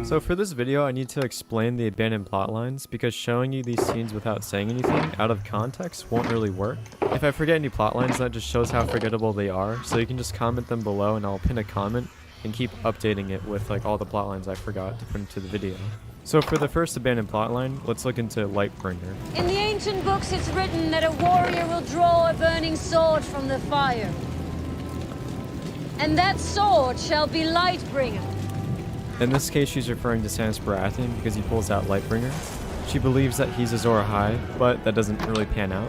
So for this video, I need to explain the abandoned plotlines because showing you these scenes without saying anything out of context won't really work. If I forget any plotlines, that just shows how forgettable they are, so you can just comment them below and I'll pin a comment and keep updating it with like all the plotlines I forgot to put into the video. So for the first abandoned plotline, let's look into Lightbringer. In the ancient books it's written that a warrior will draw a burning sword from the fire. And that sword shall be Lightbringer. In this case, she's referring to Stannis Baratheon because he pulls out Lightbringer. She believes that he's Azor Ahai, but that doesn't really pan out.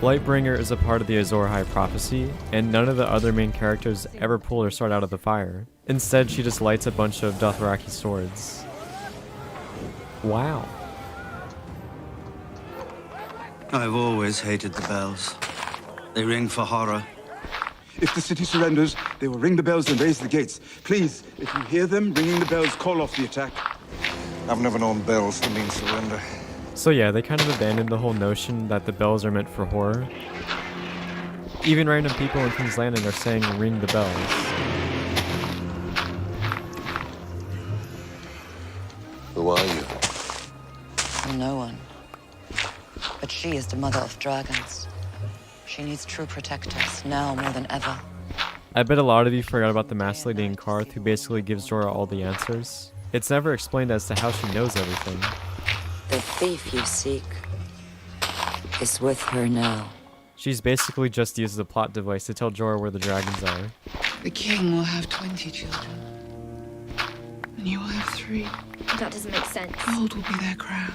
Lightbringer is a part of the Azor Ahai prophecy, and none of the other main characters ever pull her sword out of the fire. Instead, she just lights a bunch of Dothraki swords. Wow. I've always hated the bells. They ring for horror. If the city surrenders, they will ring the bells and raise the gates. Please, if you hear them ringing the bells, call off the attack. I've never known bells to mean surrender. So yeah, they kind of abandoned the whole notion that the bells are meant for horror. Even random people in King's Landing are saying ring the bells. Who are you? No one. But she is the mother of dragons. She needs true protectors, now more than ever. I bet a lot of you forgot about the mass lady in Karth who basically gives Jorah all the answers. It's never explained as to how she knows everything. The thief you seek is with her now. She's basically just used as a plot device to tell Jorah where the dragons are. The king will have 20 children. And you will have 3. That doesn't make sense. Gold will be their crown.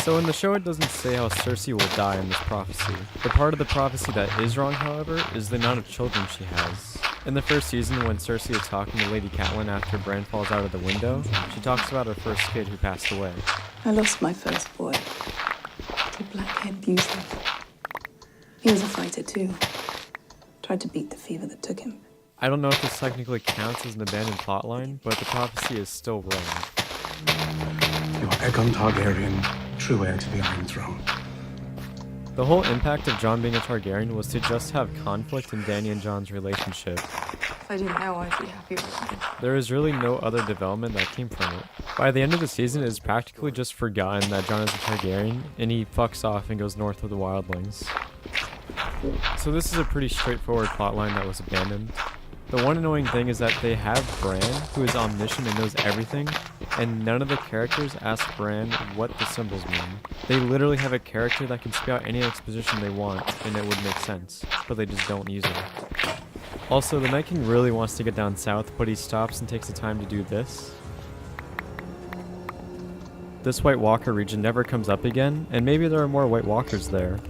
So in the show it doesn't say how Cersei will die in this prophecy. The part of the prophecy that is wrong, however, is the amount of children she has. In the first season, when Cersei is talking to Lady Catelyn after Bran falls out of the window, she talks about her first kid who passed away. I lost my first boy to black-haired Buser. He was a fighter too. Tried to beat the fever that took him. I don't know if this technically counts as an abandoned plotline, but the prophecy is still wrong. You are Aegon Targaryen, true heir to the Iron Throne. The whole impact of Jon being a Targaryen was to just have conflict in Dany and Jon's relationship. If I didn't know, I'd be happy with it. There is really no other development that came from it. By the end of the season, it is practically just forgotten that Jon is a Targaryen, and he fucks off and goes north with the wildlings. So this is a pretty straightforward plotline that was abandoned. The one annoying thing is that they have Bran, who is omniscient and knows everything, and none of the characters ask Bran what the symbols mean. They literally have a character that can spew out any exposition they want, and it would make sense, but they just don't use it. Also, the Night King really wants to get down south, but he stops and takes the time to do this. This White Walker region never comes up again, and maybe there are more White Walkers there.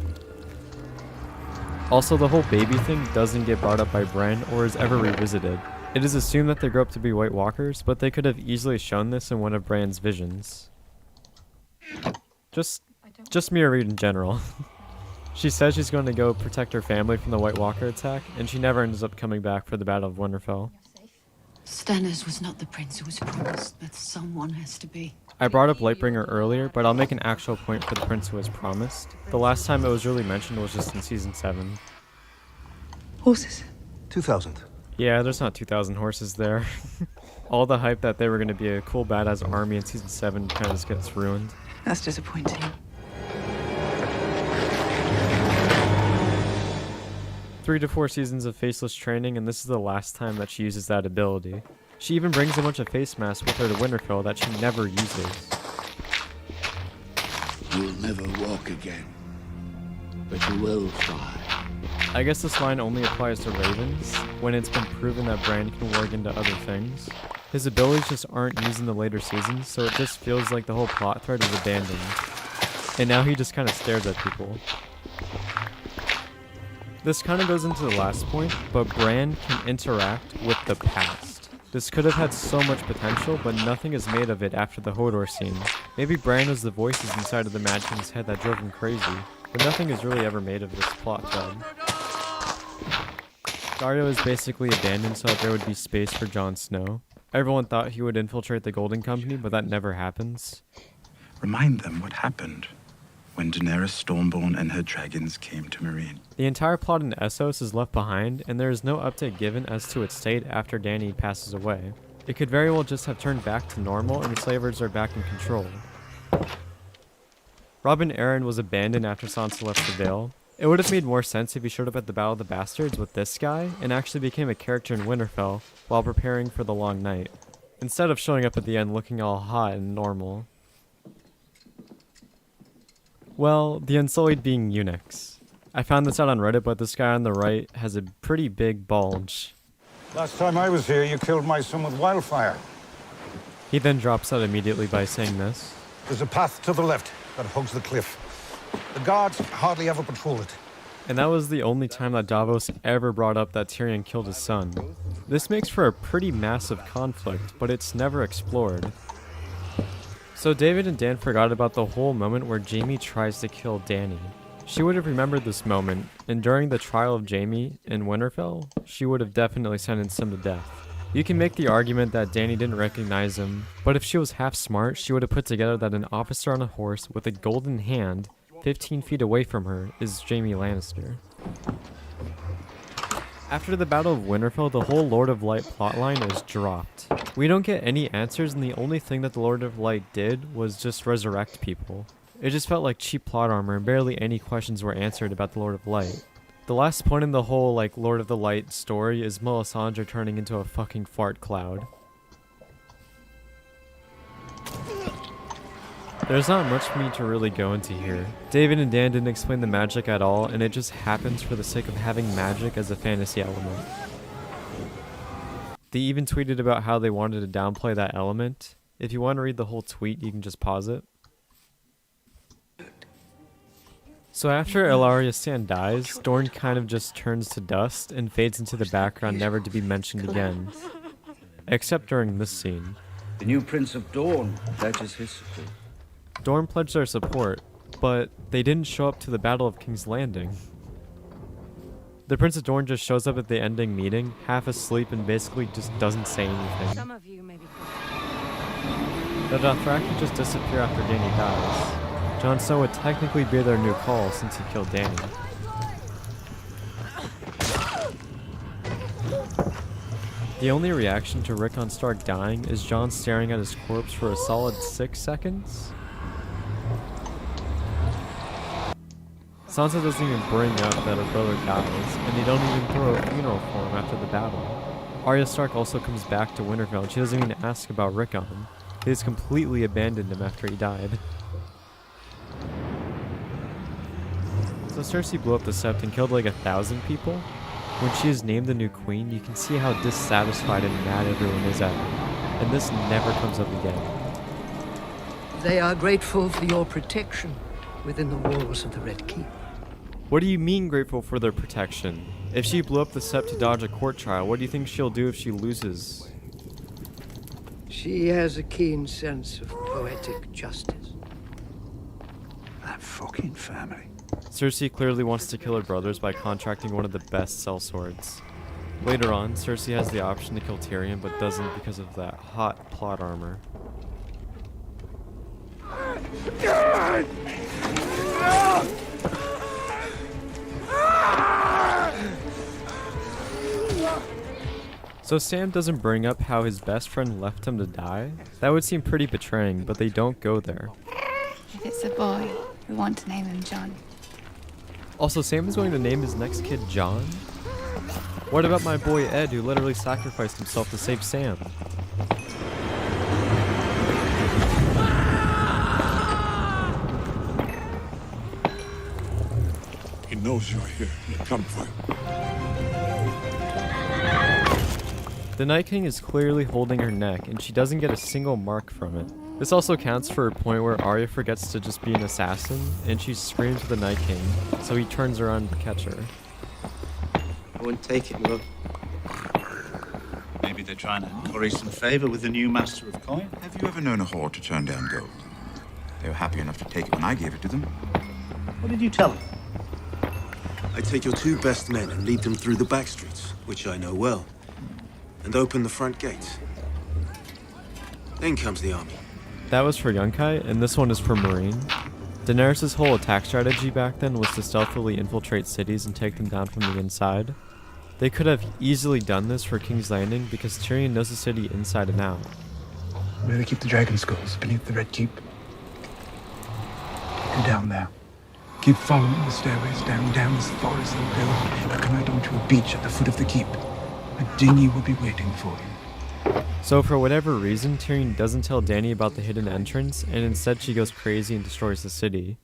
Also, the whole baby thing doesn't get brought up by Bran or is ever revisited. It is assumed that they grow up to be White Walkers, but they could have easily shown this in one of Bran's visions. Just Mira Reed in general. She says she's going to go protect her family from the White Walker attack, and she never ends up coming back for the Battle of Winterfell. Stannis was not the prince who was promised, but someone has to be. I brought up Lightbringer earlier, but I'll make an actual point for the prince who was promised. The last time it was really mentioned was just in season 7. Horses. 2,000. Yeah, there's not 2,000 horses there. All the hype that they were going to be a cool badass army in season 7 kind of just gets ruined. That's disappointing. 3 to 4 seasons of faceless training, and this is the last time that she uses that ability. She even brings a bunch of face masks with her to Winterfell that she never uses. You'll never walk again, but you will fly. I guess this line only applies to ravens, when it's been proven that Bran can warg into other things. His abilities just aren't used in the later seasons, so it just feels like the whole plot thread is abandoned. And now he just kind of stares at people. This kind of goes into the last point, but Bran can interact with the past. This could have had so much potential, but nothing is made of it after the Hodor scene. Maybe Bran was the voices inside of the Mad King's head that drove him crazy, but nothing is really ever made of this plot thread. Daario is basically abandoned so that there would be space for Jon Snow. Everyone thought he would infiltrate the Golden Company, but that never happens. Remind them what happened when Daenerys Stormborn and her dragons came to Meereen. The entire plot in Essos is left behind, and there is no update given as to its state after Dany passes away. It could very well just have turned back to normal and the slavers are back in control. Robin Arryn was abandoned after Sansa left the Vale. It would have made more sense if he showed up at the Battle of the Bastards with this guy and actually became a character in Winterfell while preparing for the Long Night, instead of showing up at the end looking all hot and normal. Well, the Unsullied being eunuchs. I found this out on Reddit, but this guy on the right has a pretty big bulge. Last time I was here, you killed my son with wildfire. He then drops out immediately by saying this. There's a path to the left that hugs the cliff. The guards hardly ever patrol it. And that was the only time that Davos ever brought up that Tyrion killed his son. This makes for a pretty massive conflict, but it's never explored. So David and Dan forgot about the whole moment where Jaime tries to kill Dany. She would have remembered this moment, and during the trial of Jaime in Winterfell, she would have definitely sentenced him to death. You can make the argument that Dany didn't recognize him, but if she was half smart, she would have put together that an officer on a horse with a golden hand 15 feet away from her is Jaime Lannister. After the Battle of Winterfell, the whole Lord of Light plotline is dropped. We don't get any answers, and the only thing that the Lord of Light did was just resurrect people. It just felt like cheap plot armor, and barely any questions were answered about the Lord of Light. The last point in the whole, Lord of the Light story is Melisandre turning into a fucking fart cloud. There's not much for me to really go into here. David and Dan didn't explain the magic at all, and it just happens for the sake of having magic as a fantasy element. They even tweeted about how they wanted to downplay that element. If you want to read the whole tweet, you can just pause it. So after Ellaria Sand dies, Dorne kind of just turns to dust and fades into the background, never to be mentioned again. Except during this scene. The new Prince of Dawn pledges his support. Dorne pledged their support, but they didn't show up to the Battle of King's Landing. The Prince of Dorne just shows up at the ending meeting, half asleep, and basically just doesn't say anything. Some of you may be. The Dothraki just disappear after Dany dies. Jon Snow would technically be their new call since he killed Dany. The only reaction to Rickon Stark dying is Jon staring at his corpse for a solid 6 seconds. Sansa doesn't even bring up that her brother dies, and they don't even throw a funeral for him after the battle. Arya Stark also comes back to Winterfell, and she doesn't even ask about Rickon. They just completely abandoned him after he died. So Cersei blew up the Sept and killed like 1,000 people. When she is named the new queen, you can see how dissatisfied and mad everyone is at her, and this never comes up again. They are grateful for your protection within the walls of the Red Keep. What do you mean grateful for their protection? If she blew up the Sept to dodge a court trial, what do you think she'll do if she loses? She has a keen sense of poetic justice. That fucking family. Cersei clearly wants to kill her brothers by contracting one of the best sellswords. Later on, Cersei has the option to kill Tyrion, but doesn't because of that hot plot armor. So Sam doesn't bring up how his best friend left him to die? That would seem pretty betraying, but they don't go there. If it's a boy, we want to name him John. Also, Sam is going to name his next kid John? What about my boy Ed, who literally sacrificed himself to save Sam? He knows you're here. Come for him. The Night King is clearly holding her neck, and she doesn't get a single mark from it. This also counts for a point where Arya forgets to just be an assassin, and she screams at the Night King, so he turns around to catch her. I wouldn't take it, look. Maybe they're trying to curry some favor with the new master of coin. Have you ever known a whore to turn down gold? They were happy enough to take it when I gave it to them. What did you tell them? I take your 2 best men and lead them through the back streets, which I know well, and open the front gates. Then comes the army. That was for Yunkai, and this one is for Marine. Daenerys' whole attack strategy back then was to stealthily infiltrate cities and take them down from the inside. They could have easily done this for King's Landing because Tyrion knows the city inside and out. Where they keep the dragon skulls, beneath the Red Keep. Go down there. Keep following the stairways down as far as they'll go, and come out onto a beach at the foot of the keep. A dinghy will be waiting for you. So for whatever reason, Tyrion doesn't tell Dany about the hidden entrance, and instead she goes crazy and destroys the city.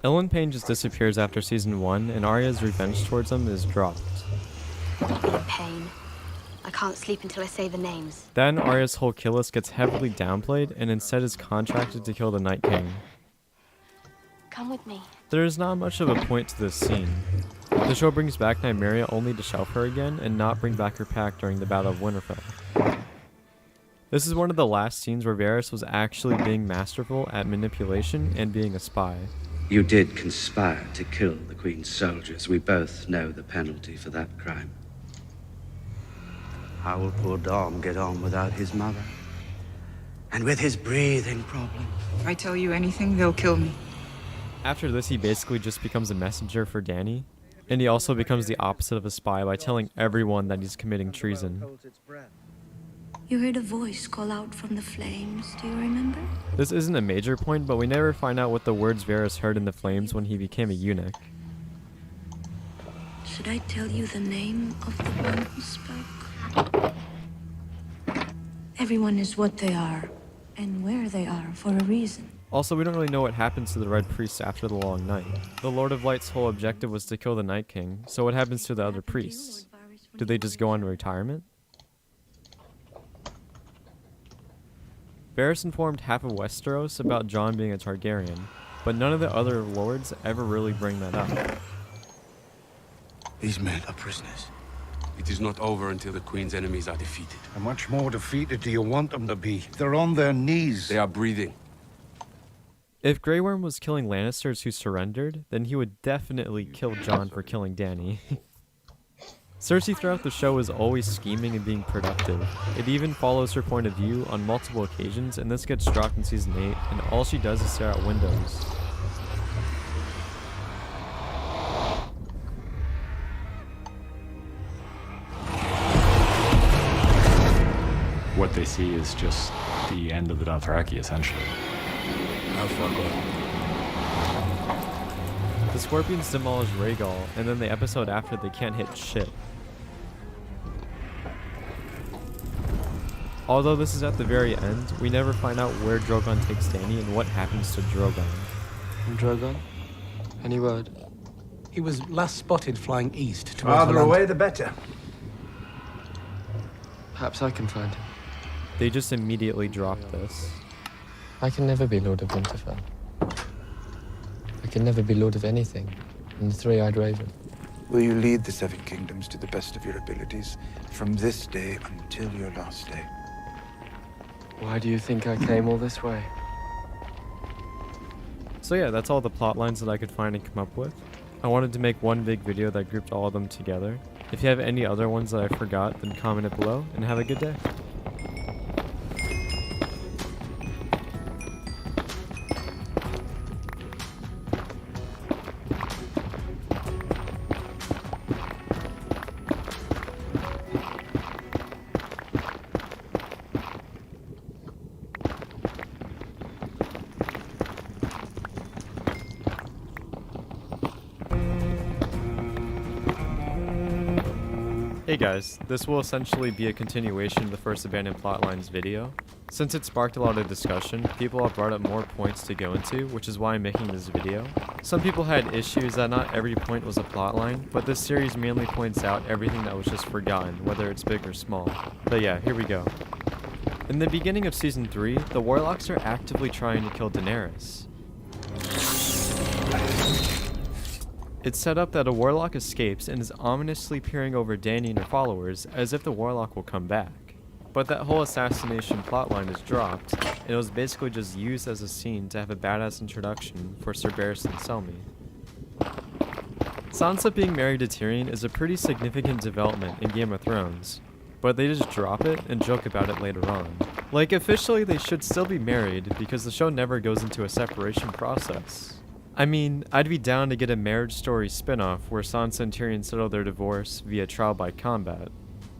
Ellen Payne just disappears after season 1, and Arya's revenge towards him is dropped. Payne. I can't sleep until I say the names. Then Arya's whole kill list gets heavily downplayed, and instead is contracted to kill the Night King. Come with me. There is not much of a point to this scene. The show brings back Nymeria only to shelf her again and not bring back her pack during the Battle of Winterfell. This is one of the last scenes where Varys was actually being masterful at manipulation and being a spy. You did conspire to kill the Queen's soldiers. We both know the penalty for that crime. How will poor Dom get on without his mother? And with his breathing problem? If I tell you anything, they'll kill me. After this, he basically just becomes a messenger for Dany, and he also becomes the opposite of a spy by telling everyone that he's committing treason. You heard a voice call out from the flames, do you remember? This isn't a major point, but we never find out what the words Varys heard in the flames when he became a eunuch. Should I tell you the name of the one who spoke? Everyone is what they are, and where they are for a reason. Also, we don't really know what happens to the Red Priests after the Long Night. The Lord of Light's whole objective was to kill the Night King, so what happens to the other priests? Do they just go on retirement? Varys informed half of Westeros about Jon being a Targaryen, but none of the other lords ever really bring that up. These men are prisoners. It is not over until the Queen's enemies are defeated. How much more defeated do you want them to be? They're on their knees. They are breathing. If Grey Worm was killing Lannisters who surrendered, then he would definitely kill Jon for killing Dany. Cersei throughout the show is always scheming and being productive. It even follows her point of view on multiple occasions, and this gets dropped in season 8, and all she does is stare out windows. What they see is just the end of the Dothraki, essentially. The Scorpions demolish Rhaegal, and then the episode after they can't hit shit. Although this is at the very end, we never find out where Drogon takes Dany and what happens to Drogon. Drogon? Any word? He was last spotted flying east towards Farther the land. away, the better. Perhaps I can find him. They just immediately drop this. I can never be Lord of Winterfell. I can never be Lord of anything. I'm the Three-Eyed Raven. Will you lead the Seven Kingdoms to the best of your abilities from this day until your last day? Why do you think I came all this way? So yeah, that's all the plot lines that I could find and come up with. I wanted to make one big video that grouped all of them together. If you have any other ones that I forgot, then comment it below, and have a good day. Hey guys, this will essentially be a continuation of the first Abandoned Plotlines video. Since it sparked a lot of discussion, people have brought up more points to go into, which is why I'm making this video. Some people had issues that not every point was a plotline, but this series mainly points out everything that was just forgotten, whether it's big or small. But yeah, here we go. In the beginning of Season 3, the Warlocks are actively trying to kill Daenerys. It's set up that a Warlock escapes and is ominously peering over Dany and her followers as if the Warlock will come back. But that whole assassination plotline is dropped, and it was basically just used as a scene to have a badass introduction for Ser Barristan Selmy. Sansa being married to Tyrion is a pretty significant development in Game of Thrones, but they just drop it and joke about it later on. Like, officially they should still be married because the show never goes into a separation process. I mean, I'd be down to get a Marriage Story spin-off where Sansa and Tyrion settle their divorce via trial by combat.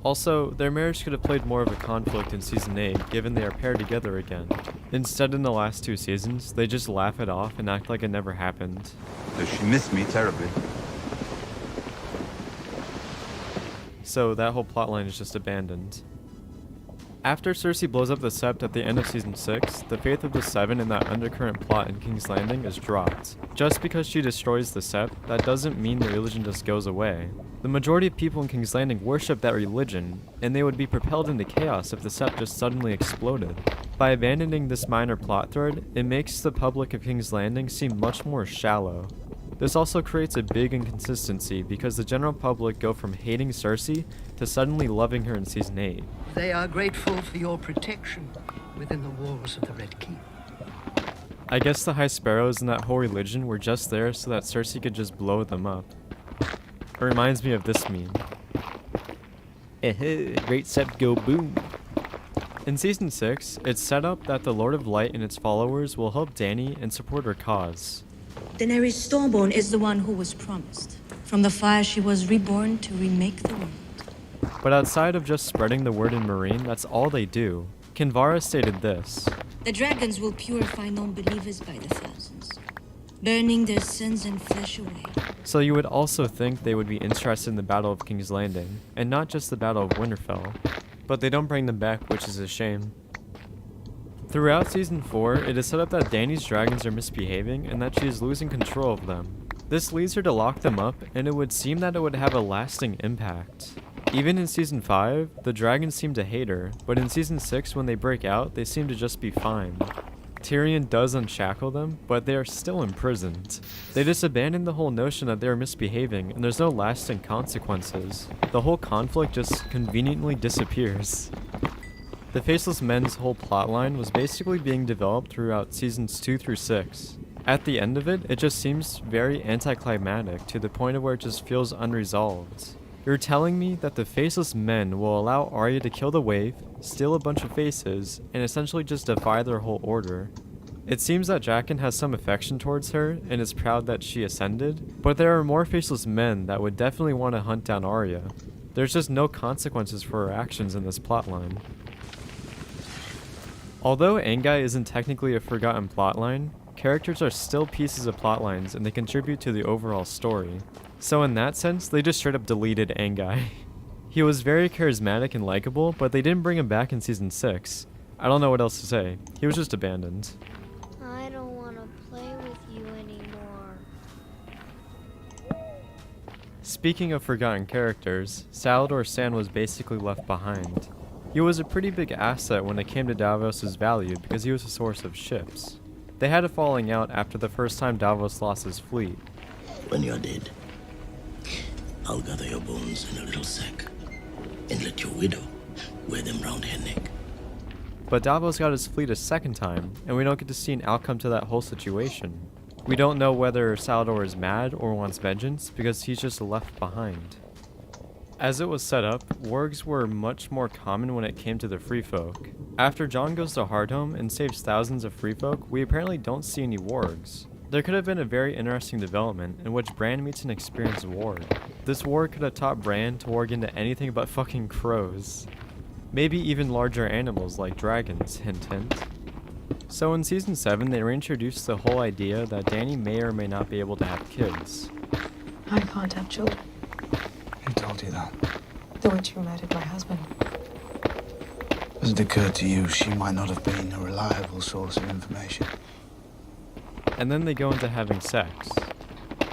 Also, their marriage could have played more of a conflict in Season 8, given they are paired together again. Instead, in the last 2 seasons, they just laugh it off and act like it never happened. Does she miss me terribly? So that whole plotline is just abandoned. After Cersei blows up the Sept at the end of Season 6, the faith of the Seven in that undercurrent plot in King's Landing is dropped. Just because she destroys the Sept, that doesn't mean the religion just goes away. The majority of people in King's Landing worship that religion, and they would be propelled into chaos if the Sept just suddenly exploded. By abandoning this minor plot thread, it makes the public of King's Landing seem much more shallow. This also creates a big inconsistency because the general public go from hating Cersei to suddenly loving her in Season 8. They are grateful for your protection within the walls of the Red Keep. I guess the High Sparrows and that whole religion were just there so that Cersei could just blow them up. It reminds me of this meme. Great Sept go boom. In Season 6, it's set up that the Lord of Light and its followers will help Dany and support her cause. Daenerys Stormborn is the one who was promised. From the fire she was reborn to remake the world. But outside of just spreading the word in Meereen, that's all they do. Kinvara stated this. The dragons will purify non-believers by the thousands, burning their sins and flesh away. So you would also think they would be interested in the Battle of King's Landing, and not just the Battle of Winterfell. But they don't bring them back, which is a shame. Throughout Season 4, it is set up that Dany's dragons are misbehaving and that she is losing control of them. This leads her to lock them up, and it would seem that it would have a lasting impact. Even in Season 5, the dragons seem to hate her, but in Season 6 when they break out, they seem to just be fine. Tyrion does unshackle them, but they are still imprisoned. They just abandon the whole notion that they are misbehaving, and there's no lasting consequences. The whole conflict just conveniently disappears. The Faceless Men's whole plotline was basically being developed throughout Seasons 2 through 6. At the end of it, it just seems very anticlimactic to the point of where it just feels unresolved. You're telling me that the Faceless Men will allow Arya to kill the Waif, steal a bunch of faces, and essentially just defy their whole order. It seems that Jaqen has some affection towards her and is proud that she ascended, but there are more Faceless Men that would definitely want to hunt down Arya. There's just no consequences for her actions in this plotline. Although Angai isn't technically a forgotten plotline, characters are still pieces of plotlines and they contribute to the overall story. So in that sense, they just straight up deleted Angai. He was very charismatic and likable, but they didn't bring him back in Season 6. I don't know what else to say. He was just abandoned. I don't want to play with you anymore. Speaking of forgotten characters, Salladhor Saan was basically left behind. He was a pretty big asset when it came to Davos' value because he was a source of ships. They had a falling out after the first time Davos lost his fleet. When you're dead, I'll gather your bones in a little sack and let your widow wear them round her neck. But Davos got his fleet a second time, and we don't get to see an outcome to that whole situation. We don't know whether Salladhor is mad or wants vengeance because he's just left behind. As it was set up, wargs were much more common when it came to the free folk. After Jon goes to Hardhome and saves thousands of free folk, we apparently don't see any wargs. There could have been a very interesting development in which Bran meets an experienced warg. This warg could have taught Bran to warg into anything but fucking crows. Maybe even larger animals like dragons, hint hint. So in Season 7, they reintroduced the whole idea that Dany may or may not be able to have kids. I can't have children. Who told you that? The witch who murdered my husband. Has it occurred to you she might not have been a reliable source of information? And then they go into having sex.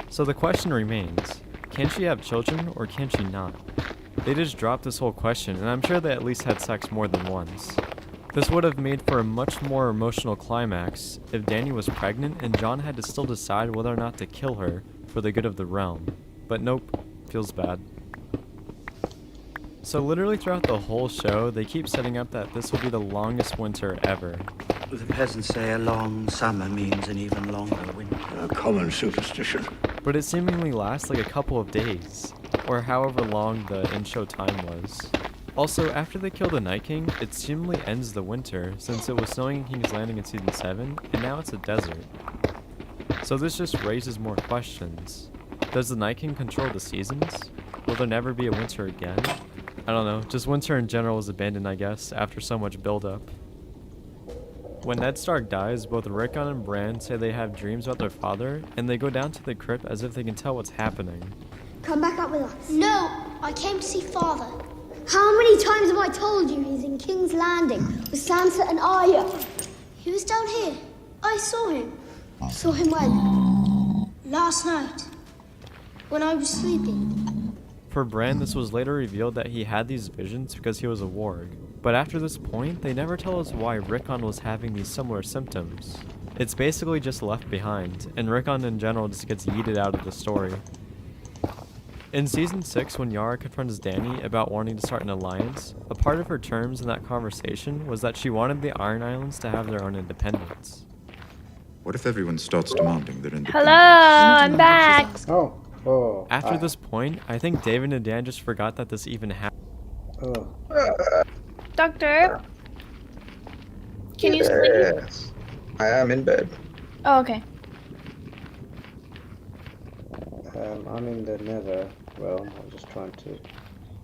So the question remains, can she have children or can she not? They just dropped this whole question, and I'm sure they at least had sex more than once. This would have made for a much more emotional climax if Dany was pregnant and Jon had to still decide whether or not to kill her for the good of the realm. But nope, feels bad. So literally throughout the whole show, they keep setting up that this will be the longest winter ever. The peasants say a long summer means an even longer winter. A common superstition. But it seemingly lasts like a couple of days, or however long the in-show time was. Also, after they kill the Night King, it seemingly ends the winter, since it was snowing in King's Landing in Season 7, and now it's a desert. So this just raises more questions. Does the Night King control the seasons? Will there never be a winter again? I don't know, just winter in general was abandoned, I guess, after so much buildup. When Ned Stark dies, both Rickon and Bran say they have dreams about their father, and they go down to the crypt as if they can tell what's happening. Come back up with us. No, I came to see Father. How many times have I told you he's in King's Landing with Sansa and Arya? He was down here. I saw him. Saw him when? Last night. When I was sleeping. For Bran, this was later revealed that he had these visions because he was a warg. But after this point, they never tell us why Rickon was having these similar symptoms. It's basically just left behind, and Rickon in general just gets yeeted out of the story. In Season 6, when Yara confronts Dany about wanting to start an alliance, a part of her terms in that conversation was that she wanted the Iron Islands to have their own independence. What if everyone starts demanding their independence? Hello, I'm back. After this point, I think David and Dan just forgot that this even happened. Doctor, can you sleep? Yes, I am in bed. Oh, okay. I'm in the Nether realm. I'm just trying to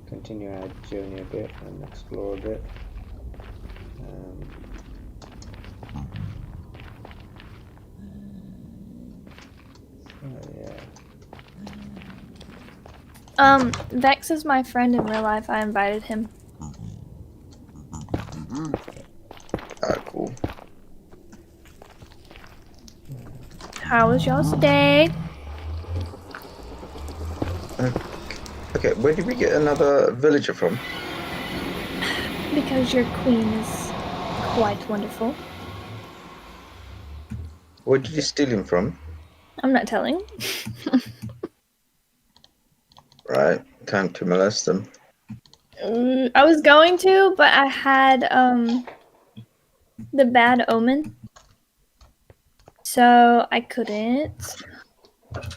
continue our journey a bit and explore a bit. Vex is my friend in real life. I invited him. Cool. How was y'all's day? Okay, where did we get another villager from? Because your queen is quite wonderful. Where did you steal him from? I'm not telling. Right, time to molest them. I was going to, but I had the bad omen, so I couldn't.